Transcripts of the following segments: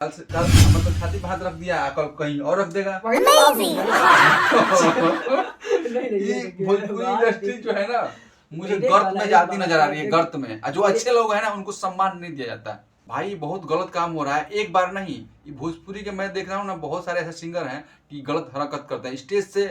कल मतलब छाती पे हाथ रख दिया, कल कहीं और रख देगा। वही तो बात है। नहीं ये भोजपुरी इंडस्ट्री जो है ना, मुझे मेरे गर्त वाला में एक जाती बात नजर आ है, रही है, देखो, गर्त में। और जो अच्छे लोग हैं ना उनको सम्मान नहीं दिया जाता है। भाई बहुत गलत काम हो रहा है, एक बार नहीं। ये भोजपुरी के मैं देख रहा हूँ ना, बहुत सारे ऐसे सिंगर हैं कि गलत हरकत करते हैं, स्टेज से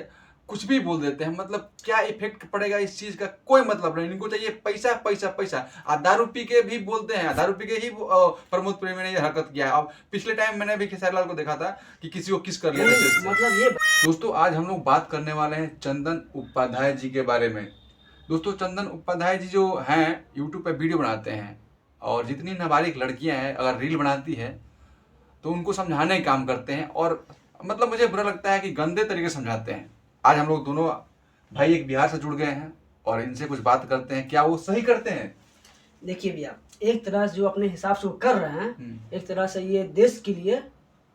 कुछ भी बोल देते हैं। मतलब क्या इफेक्ट पड़ेगा इस चीज का कोई मतलब नहीं। इनको चाहिए पैसा पैसा पैसा। दारू पी के भी बोलते हैं, दारू पी के ही प्रमोद प्रेमी ने ये हरकत किया है। अब पिछले टाइम मैंने भी खेसारी लाल को देखा था कि किसी को किस कर लिया था स्टेज से। मतलब ये दोस्तों आज हम लोग बात करने वाले हैं चंदन उपाध्याय जी के बारे में। दोस्तों चंदन उपाध्याय जी जो हैं यूट्यूब पे वीडियो बनाते हैं, और जितनी नाबालिग लड़कियां हैं अगर रील बनाती है तो उनको समझाने का काम करते हैं। और मतलब मुझे बुरा लगता है कि गंदे तरीके से समझाते हैं। आज हम लोग दोनों भाई एक बिहार से जुड़ गए हैं और इनसे कुछ बात करते हैं, क्या वो सही करते हैं। देखिए भैया, एक तरह से जो अपने हिसाब से वो कर रहे हैं, एक तरह से ये देश के लिए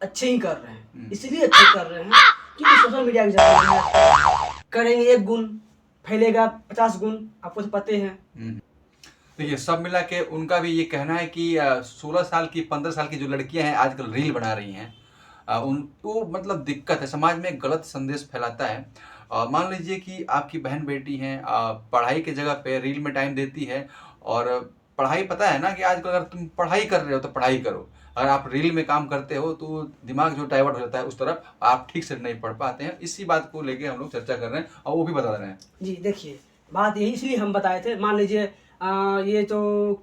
अच्छे ही कर रहे हैं। इसलिए अच्छे कर रहे हैं क्योंकि सोशल मीडिया के जमाने में करेंगे एक गुण फैलेगा 50 गुण, आपको तो पते हैं। देखिए सब मिला के उनका भी ये कहना है कि 16 साल की 15 साल की जो लड़कियां हैं आजकल रील बना रही हैं, उनको मतलब दिक्कत है, समाज में गलत संदेश फैलाता है। मान लीजिए कि आपकी बहन बेटी हैं, पढ़ाई के जगह पे रील में टाइम देती है। और पढ़ाई पता है ना कि आजकल अगर तुम पढ़ाई कर रहे हो तो पढ़ाई करो, अगर आप रील में काम करते हो तो दिमाग जो डाइवर्ट हो जाता है उस तरफ, आप ठीक से नहीं पढ़ पाते हैं। इसी बात को लेके हम लोग चर्चा कर रहे हैं और वो भी बता रहे हैं। जी देखिए, बात यही इसलिए हम बताए थे। मान लीजिए ये तो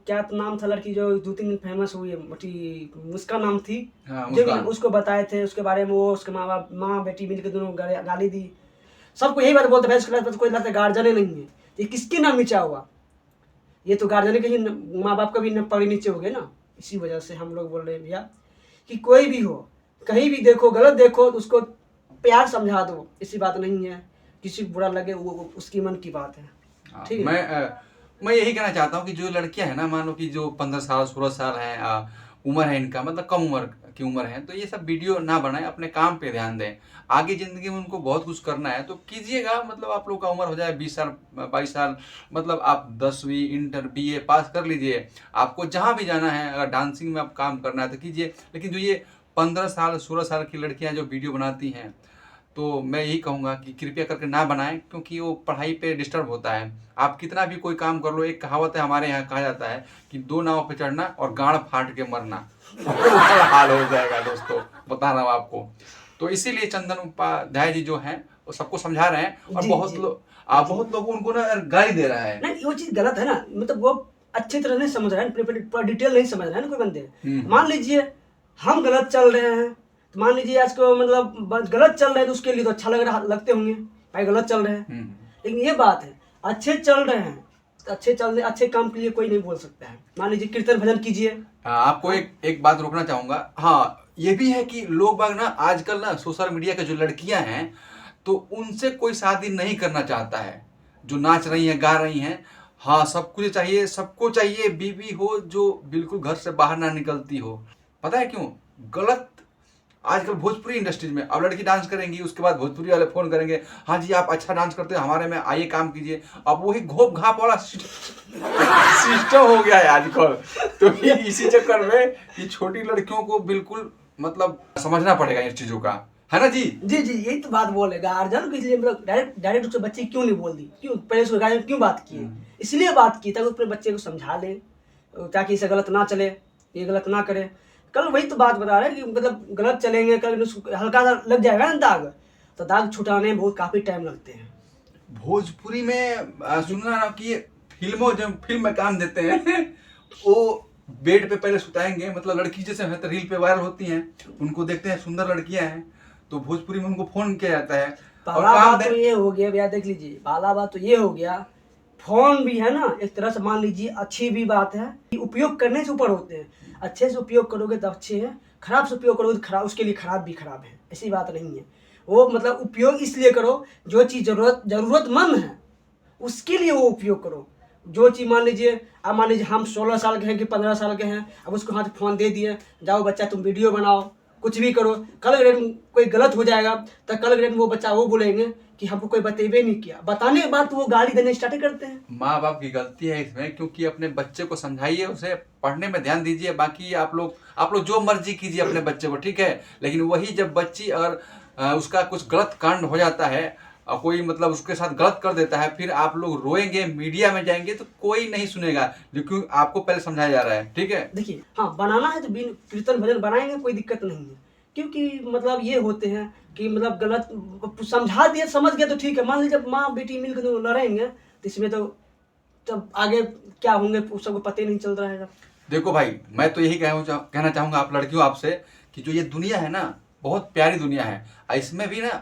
क्या तो नाम था लड़की जो 2-3 दिन फेमस हुई है, मोटी मुस्कान नाम थी। हाँ, जो मुस्कान। उसको बताए थे, उसके बारे में वो उसके माँ बेटी मिलकर दोनों गाली दी। सबको यही बात बोलते भाई उसके पास कोई लगता है गार्जियन नहीं है, ये किसके नाम नीचा हुआ? ये तो गार्जियन के ही माँ बाप का भी पगड़ी नीचे हो गए ना। इसी वजह से हम लोग बोल रहे हैं भैया कि कोई भी हो, कहीं भी देखो, गलत देखो तो उसको प्यार समझा दो, ऐसी बात नहीं है। किसी को बुरा लगे वो उसकी मन की बात है। ठीक है। मैं यही कहना चाहता हूँ कि जो लड़कियां हैं ना, मान लो कि जो 15 साल 16 साल है उम्र है इनका, मतलब कम उम्र की उम्र है, तो ये सब वीडियो ना बनाए, अपने काम पे ध्यान दें। आगे जिंदगी में उनको बहुत कुछ करना है तो कीजिएगा। मतलब आप लोग का उम्र हो जाए 20 साल 22 साल, मतलब आप 10वीं इंटर BA पास कर लीजिए। आपको जहाँ भी जाना है, अगर डांसिंग में आप काम करना है तो कीजिए। लेकिन जो ये 15 साल 16 साल की लड़कियां जो वीडियो बनाती हैं, तो मैं यही कहूँगा कि कृपया करके ना बनाएं, क्योंकि वो पढ़ाई पे डिस्टर्ब होता है। आप कितना भी कोई काम कर लो, एक कहावत है हमारे यहाँ, कहा जाता है कि 2 नाव पे चढ़ना और गांड फाट के मरना। तो बड़ा हाल हो जाएगा दोस्तों, बता रहा हूँ आपको। तो इसीलिए चंदन उपाध्याय जी जो हैं वो सबको समझा रहे हैं। और जी, बहुत जी, लोग बहुत लोग उनको ना गाली दे रहा है। नहीं वो चीज गलत है ना, मतलब वो अच्छी तरह नहीं समझ रहे हैं, पूरा डिटेल नहीं समझ रहे हैं ना कोई बंदे। मान लीजिए हम गलत चल रहे हैं, तो मान लीजिए आज को मतलब गलत चल रहे हैं तो उसके लिए तो अच्छा लगते होंगे भाई गलत चल रहे हैं। लेकिन ये बात है, अच्छे चल रहे हैं तो अच्छे चल रहे, अच्छे काम के लिए कोई नहीं बोल सकता है। मान लीजिए कीर्तन भजन कीजिए। आपको एक बात रोकना चाहूंगा। हाँ ये भी है कि लोग बाग ना आजकल ना सोशल मीडिया के जो लड़कियां हैं तो उनसे कोई शादी नहीं करना चाहता है, जो नाच रही हैं गा रही हैं। हाँ सब कुछ चाहिए, सबको चाहिए बीवी हो जो बिल्कुल घर से बाहर ना निकलती हो। पता है क्यों? गलत आजकल भोजपुरी इंडस्ट्रीज में अब लड़की डांस करेंगी, उसके बाद भोजपुरी वाले फोन करेंगे, हाँ जी आप अच्छा डांस करते हैं, हमारे में आइए काम कीजिए। अब वही घोप घाप वाला सिस्टम हो गया है आजकल। तो इसी चक्कर में ये छोटी लड़कियों को बिल्कुल मतलब समझना पड़ेगा इन चीजों का, है ना जी? जी जी, यही तो बात बोलेगा गार्जियन को। इसलिए मतलब डायरेक्ट उससे बच्चे क्यों नहीं बोल दी, क्यों पहले उसको गार्जियन क्यों बात की? इसलिए बात की ताकि अपने बच्चे को समझा ले, ताकि इसे गलत ना चले, ये गलत ना करे। कल वही तो बात बता रहे हैं कि मतलब गलत चलेंगे, कल हल्का सा लग जाएगा ना दाग, तो दाग छुटाने में बहुत काफी टाइम लगते हैं। भोजपुरी में सुनना ना कि फिल्मों जब फिल्म में काम देते हैं वो बेड पे पहले सुताएंगे, मतलब लड़की जैसे है तो रील पे वायरल होती हैं, उनको देखते हैं सुंदर लड़कियां हैं तो भोजपुरी में उनको फोन किया जाता है। और पहला काम बात तो ये हो गया भैया, देख लीजिए, पहला बात तो ये हो गया, फोन भी है ना एक तरह से मान लीजिए अच्छी भी बात है कि उपयोग करने से ऊपर होते हैं। अच्छे से उपयोग करोगे तो अच्छे हैं, खराब से उपयोग करोगे तो खराब, उसके लिए खराब भी खराब है, ऐसी बात नहीं है। वो मतलब उपयोग इसलिए करो जो चीज़ जरूरतमंद है उसके लिए वो उपयोग करो। जो चीज़ मान लीजिए, अब मान लीजिए हम 16 साल के हैं कि 15 साल के हैं, अब उसको हाथ फोन दे दिए, जाओ बच्चा तुम वीडियो बनाओ, कुछ भी करो, कल अगर कोई गलत हो जाएगा तो कल अगर वो बच्चा वो बोलेंगे कि हमको कोई बतेबे नहीं किया, बताने के बाद तो वो गाली देने स्टार्ट करते हैं। माँ बाप की गलती है इसमें, क्योंकि अपने बच्चे को समझाइए, उसे पढ़ने में ध्यान दीजिए। बाकी आप लोग जो मर्जी कीजिए अपने बच्चे को, ठीक है, लेकिन वही जब बच्ची अगर उसका कुछ गलत कांड हो जाता है, कोई मतलब उसके साथ गलत कर देता है, फिर आप लोग रोएंगे, मीडिया में जाएंगे तो कोई नहीं सुनेगा, क्योंकि आपको पहले समझाया जा रहा है, ठीक है। देखिए, हाँ, बनाना है तो बिन कीर्तन भजन बनाएंगे, कोई दिक्कत नहीं है, क्योंकि मतलब ये होते हैं कि मतलब गलत समझा दिया, समझ गया तो ठीक है। मान लीजिए जब माँ बेटी मिलकर तो लड़ेंगे तो इसमें तो तब आगे क्या होंगे उस सबको पता ही नहीं चल रहा है। देखो भाई, मैं तो यही कहना चाहूंगा आप लड़कियों आपसे कि जो ये दुनिया है ना, बहुत प्यारी दुनिया है, और इसमें भी ना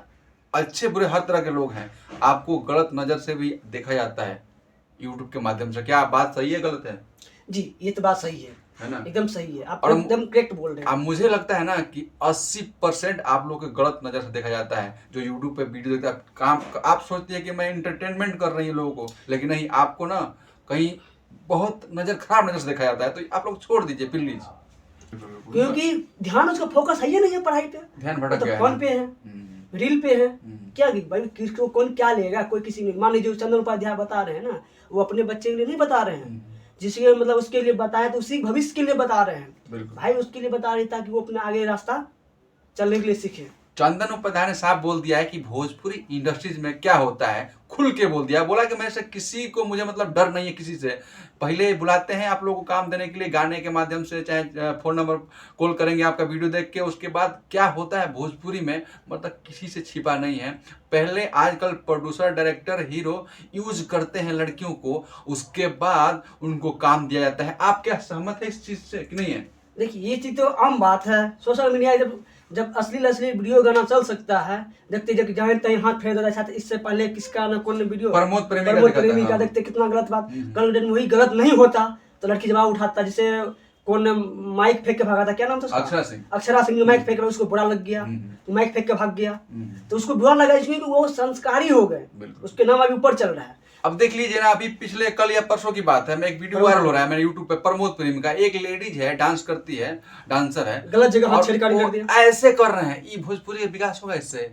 अच्छे बुरे हर तरह के लोग हैं। आपको गलत नज़र से भी देखा जाता है यूट्यूब के माध्यम से। क्या बात सही है गलत है? जी, ये तो बात सही है ना, एकदम सही है, आप और एकदम करेक्ट बोल रहे हैं। अब मुझे लगता है ना कि 80% आप लोग के गलत नज़र से देखा जाता है। जो यूट्यूब पे वीडियो देखता है, काम आप सोचती है कि मैं इंटरटेनमेंट कर रही हूँ लोगों को, लेकिन नहीं, आपको ना कहीं बहुत खराब नज़र से देखा जाता है। तो आप लोग छोड़ दीजिए प्लीज, क्योंकि ध्यान उसका फोकस है ही नहीं है पढ़ाई पे, ध्यान भटक गया है। फोन पे है, रील पे है, क्या भाई किसको कौन क्या लेगा, कोई किसी ने, मान लीजिए चंदन उपाध्याय बता रहे हैं ना, वो अपने बच्चे के लिए नहीं बता रहे हैं, जिसके मतलब उसके लिए बताया तो उसी भविष्य के लिए बता रहे हैं भाई, उसके लिए बता रहे ताकि वो अपना आगे रास्ता चलने के लिए सीखे। चंदन उपाध्याय ने साफ बोल दिया है कि भोजपुरी इंडस्ट्रीज में क्या होता है, खुल के बोल दिया। बोला कि मेरे से किसी को, मुझे मतलब डर नहीं है किसी से। पहले बुलाते हैं आप लोगों को काम देने के लिए गाने के माध्यम से, चाहे फोन नंबर कॉल करेंगे आपका वीडियो देख के। उसके बाद क्या होता है भोजपुरी में, मतलब किसी से छिपा नहीं है। पहले आजकल प्रोड्यूसर, डायरेक्टर, हीरो यूज करते हैं लड़कियों को, उसके बाद उनको काम दिया जाता है। आप क्या सहमत है इस चीज से कि नहीं है? देखिए, ये चीज तो आम बात है। सोशल मीडिया जब असली वीडियो गाना चल सकता है, देखते जब जहाँ तहीं हाथ फेर देता है। इससे पहले किसका ना कौन वीडियो प्रमोद प्रेमी का देखते, कितना गलत बात। कल वही गलत नहीं होता तो लड़की जवाब उठाता, जिसे कौन माइक फेंक के भागा था, क्या नाम था उसका? अक्षरा सिंह। माइक फेंक रहा, उसको बुरा लग गया तो माइक फेंक के भाग गया, तो उसको बुरा लगा इसलिए कि वो संस्कारी हो गए, उसके नाम अभी ऊपर चल रहा है। अब देख लीजिए ना, अभी पिछले कल या परसों की बात है, मैं एक वीडियो वायरल हो रहा है मेरे यूट्यूब पे, प्रमोद प्रेमी का। एक लेडीज है, डांस करती है, डांसर है, गलत जगह हाथ छेड़खानी कर दिया, ऐसे कर रहे हैं। ये भोजपुरी का विकास होगा इससे?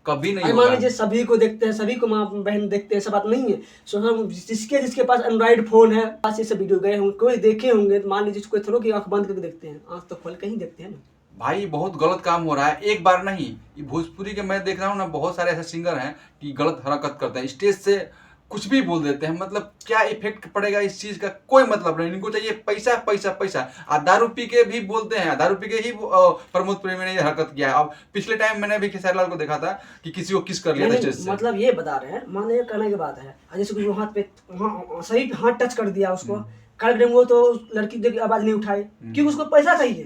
कभी नहीं होगा। मान लीजिए सभी को देखते हैं, सभी को माँ बहन देखते हैं, ऐसा बात नहीं है। जिसके पास एंड्रॉइड फोन है, पास ये सब वीडियो गए होंगे, कोई देखे होंगे, तो मान लीजिए कोई थोड़ा की आंख बंद करके देखते हैं, आंख तो खोल के ही देखते हैं ना भाई। बहुत गलत काम हो रहा है, एक बार नहीं। ये भोजपुरी के मैं देख रहा हूँ ना, बहुत सारे ऐसे सिंगर हैं कि गलत हरकत करते हैं, स्टेज से कुछ भी बोल देते हैं। मतलब क्या इफेक्ट पड़ेगा इस चीज का कोई मतलब नहीं। इनको चाहिए पैसा पैसा पैसा। दारू पी के भी बोलते हैं, दारू पी के ही प्रमोद प्रेमी ने ये हरकत किया है। अब पिछले टाइम मैंने भी खेसारी लाल को देखा था कि किसी को किस कर लिया था स्टेज से। मतलब ये बता रहे हैं, मान लीजिए करने की बात है, जैसे हाथ पे सही हाथ टच कर दिया उसको, कर वो तो लड़की की आवाज नहीं उठाए, क्योंकि उसको पैसा चाहिए।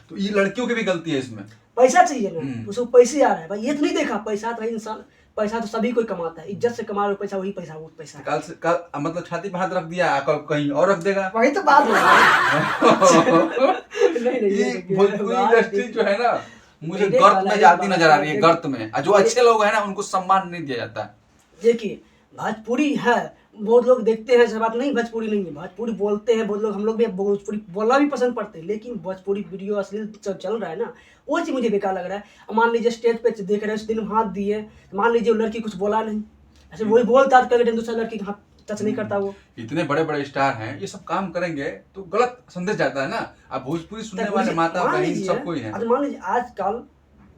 तो ये लड़कियों की भी गलती है इसमें, पैसा चाहिए ना, उसको पैसे आ रहा है भाई। ये तो नहीं देखा पैसा तो भाई, इंसान पैसा तो सभी कोई कमाता है, इज्जत से कमा रहे पैसा, वही पैसा वो पैसा। कल मतलब छाती पे हाथ रख दिया, कहीं और रख देगा, वही तो बात है। नहीं, भोजपुरी इंडस्ट्री जो है ना, मुझे गर्त में जाती नजर आ रही है, गर्त में। जो अच्छे लोग हैं ना, उनको सम्मान नहीं दिया जाता। देखिए, भोजपुरी है, बहुत लोग देखते हैं, ऐसा बात नहीं भोजपुरी नहीं है, भोजपुरी बोलते हैं बहुत लोग, हम लोग भी भोजपुरी बोलना भी पसंद करते हैं, लेकिन भोजपुरी वीडियो अश्लील चल रहा है ना, वो चीज़ मुझे बेकार लग रहा है। मान लीजिए स्टेज पे देख रहे हैं, उस दिन हाथ दिए, मान लीजिए लड़की कुछ बोला नहीं, ऐसे वही बोलता दूसरा लड़की हाथ टच नहीं करता। वो इतने बड़े बड़े स्टार हैं, ये सब काम करेंगे तो गलत संदेश जाता है ना। अब भोजपुरी सुनने वाले माता बहन सब कोई है। मान लीजिए आजकल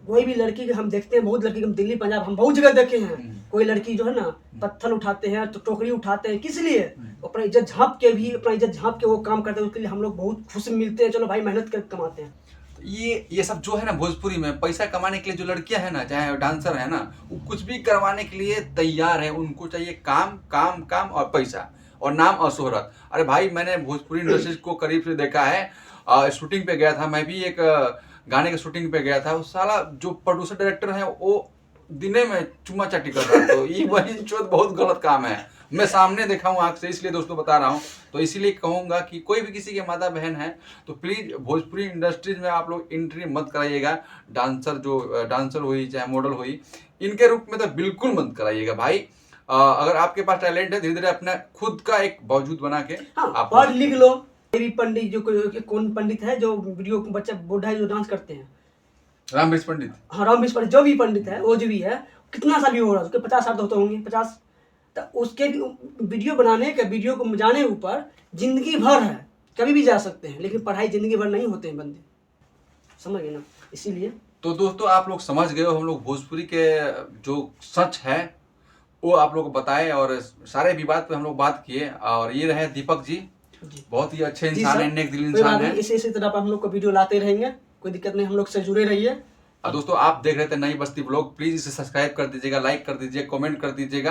कोई भी लड़की के हम देखते हैं, बहुत लड़की हम दिल्ली पंजाब हम बहुत जगह देखे हैं, कोई लड़की जो है ना पत्थर उठाते हैं तो टोकरी उठाते हैं, किस लिए? अपना इज्जत झांप के वो काम करते हैं, उसके लिए हम लोग बहुत खुशी मिलते हैं, चलो भाई मेहनत करके कमाते हैं। तो ये सब जो है ना, भोजपुरी में पैसा कमाने के लिए जो लड़कियां हैं ना, चाहे डांसर है ना, वो कुछ भी करवाने के लिए तैयार है। उनको चाहिए काम काम काम और पैसा और नाम और शोहरत। अरे भाई, मैंने भोजपुरी इंडस्ट्री को करीब से देखा है। शूटिंग पे गया था मैं भी, एक गाने के शूटिंग पे गया था। उस साला जो प्रोड्यूसर डायरेक्टर है, वो दिने में चुम्मा चाटी कर रहा है। तो ये वही बहुत गलत काम है। मैं सामने देखा हूँ आँख से, इसलिए दोस्तों बता रहा हूँ। तो इसीलिए कहूँगा कि कोई भी किसी के माता बहन है तो प्लीज भोजपुरी इंडस्ट्रीज में आप लोग एंट्री मत कराइएगा। डांसर हुई चाहे मॉडल हुई, इनके रूप में तो बिल्कुल मत कराइएगा भाई। अगर आपके पास टैलेंट है, धीरे धीरे अपना खुद का एक बावजूद बना के आप पढ़ लिख लो। पंडित जो कौन पंडित है जो वीडियो बच्चा बूढ़ा जो डांस करते हैं, रामवृक्ष पंडित। हाँ, रामवृक्ष पंडित, जो भी पंडित है, वो जो भी है, कितना साल भी हो रहा है उसके, 50 साल तो होते होंगे, 50। तो उसके वीडियो बनाने के, वीडियो को जाने ऊपर जिंदगी भर है, कभी भी जा सकते हैं, लेकिन पढ़ाई जिंदगी भर नहीं होते हैं बंदे, समझ गए ना। इसीलिए तो दोस्तों आप लोग समझ गए हो, हम लोग भोजपुरी के जो सच है वो आप लोग को बताए और सारे विवाद पे हम लोग बात किए। और ये रहे दीपक जी, बहुत ही अच्छे जी इंसान सर, है, नेक दिल कोई इंसान बात है। नहीं, इसी तरह हम लोग को वीडियो लाते रहेंगे, कोई दिक्कत नहीं, हम लोग से जुड़े रहिए। और दोस्तों आप देख रहे थे नई बस्ती ब्लॉग, प्लीज इसे सब्सक्राइब कर दीजिएगा, लाइक कर दीजिएगा, कमेंट कर दीजिएगा।